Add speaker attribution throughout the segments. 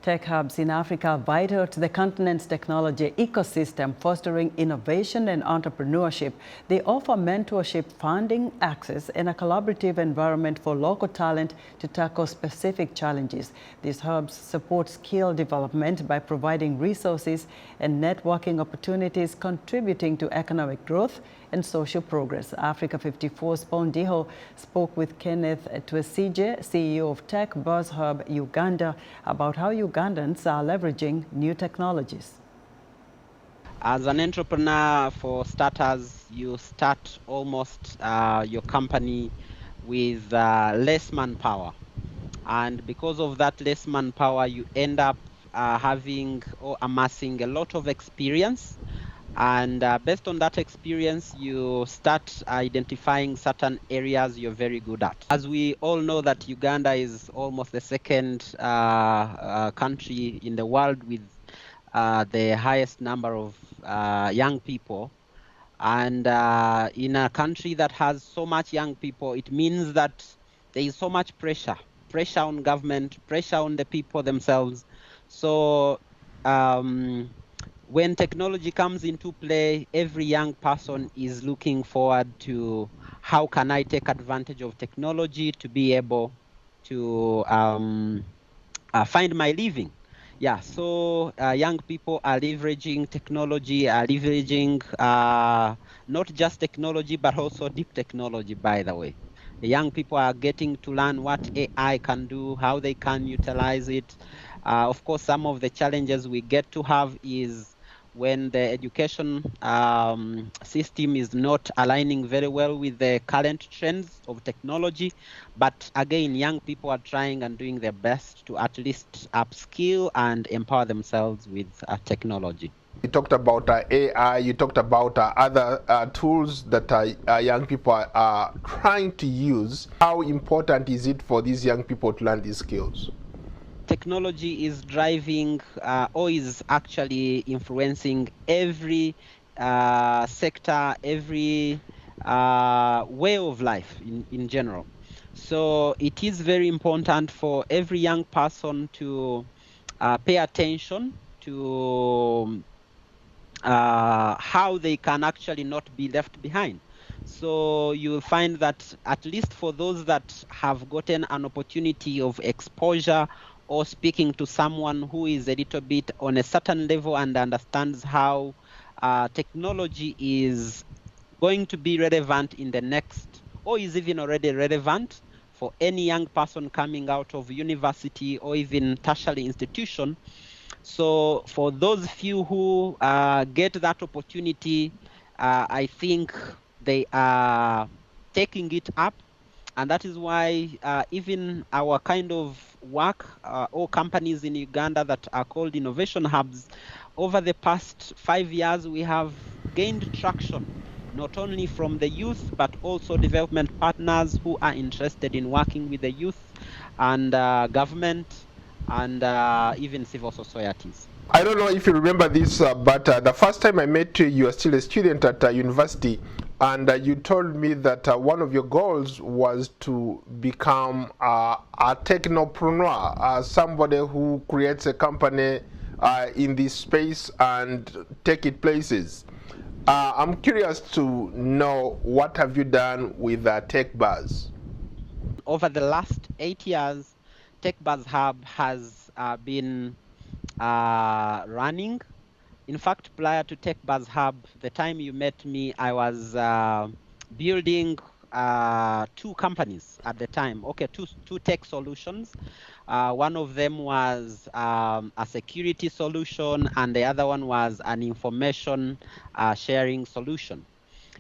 Speaker 1: Tech hubs in Africa are vital to the continent's technology ecosystem, fostering innovation and entrepreneurship. They offer mentorship, funding, access, and a collaborative environment for local talent to tackle specific challenges. These hubs support skill development by providing resources and networking opportunities, contributing to economic growth and social progress. Africa 54's Paul Ndiho spoke with Kenneth Twesigye, CEO of Tech Buzz Hub Uganda, about how Ugandans are leveraging new technologies.
Speaker 2: As an entrepreneur, for starters, you start almost your company with less manpower. And because of that less manpower, you end up having or amassing a lot of experience. And based on that experience, you start identifying certain areas you're very good at. As we all know that Uganda is almost the second country in the world with the highest number of young people. And in a country that has so much young people, it means that there is so much pressure on government, pressure on the people themselves. So when technology comes into play, every young person is looking forward to how can I take advantage of technology to be able to find my living. Yeah, so young people are leveraging technology, are leveraging not just technology, but also deep technology, by the way. The young people are getting to learn what AI can do, how they can utilize it. Of course, some of the challenges we get to have is when the education system is not aligning very well with the current trends of technology. But again, young people are trying and doing their best to at least upskill and empower themselves with technology.
Speaker 3: You talked about AI, you talked about other tools that young people are trying to use. How important is it for these young people to learn these skills?
Speaker 2: Technology is driving or is actually influencing every sector, every way of life in general. So it is very important for every young person to pay attention to how they can actually not be left behind. So you'll find that at least for those that have gotten an opportunity of exposure or speaking to someone who is a little bit on a certain level and understands how technology is going to be relevant in the next, or is even already relevant for any young person coming out of university or even tertiary institution. So for those few who get that opportunity, I think they are taking it up. And that is why even our kind of work or companies in Uganda that are called innovation hubs, over the past 5 years, we have gained traction, not only from the youth, but also development partners who are interested in working with the youth and government and even civil societies.
Speaker 3: I don't know if you remember this, but the first time I met you, you were still a student at university, and you told me that one of your goals was to become a technopreneur, somebody who creates a company in this space and take it places. I'm curious to know, what have you done with Tech Buzz?
Speaker 2: Over the last 8 years, Tech Buzz Hub has been running. In fact, prior to Tech Buzz Hub, the time you met me, I was building 2 companies at the time. Okay, two tech solutions. One of them was a security solution, and the other one was an information sharing solution.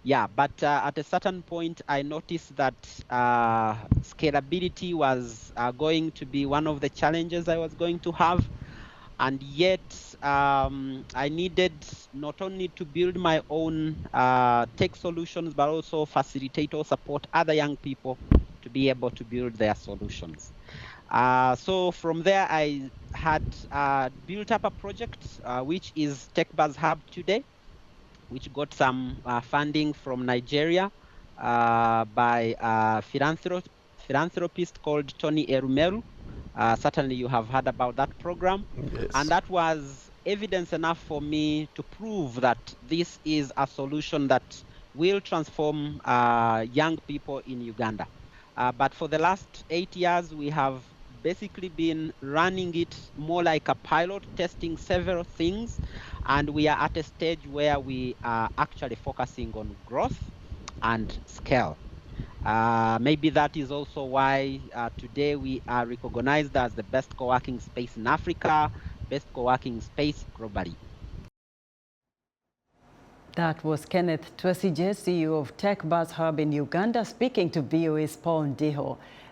Speaker 2: Yeah, but at a certain point, I noticed that scalability was going to be one of the challenges I was going to have. And yet, I needed not only to build my own tech solutions, but also facilitate or support other young people to be able to build their solutions. So from there, I had built up a project, which is Tech Buzz Hub today, which got some funding from Nigeria by a philanthropist called Tony Erumeru. Certainly you have heard about that program.
Speaker 3: Yes.
Speaker 2: And that was evidence enough for me to prove that this is a solution that will transform young people in Uganda. But for the last 8 years, we have basically been running it more like a pilot, testing several things. And we are at a stage where we are actually focusing on growth and scale. Maybe that is also why today we are recognized as the best co-working space in Africa, best co-working space globally.
Speaker 1: That was Kenneth Twesigye, CEO of Tech Buzz Hub in Uganda, speaking to VOA's Paul Ndiho.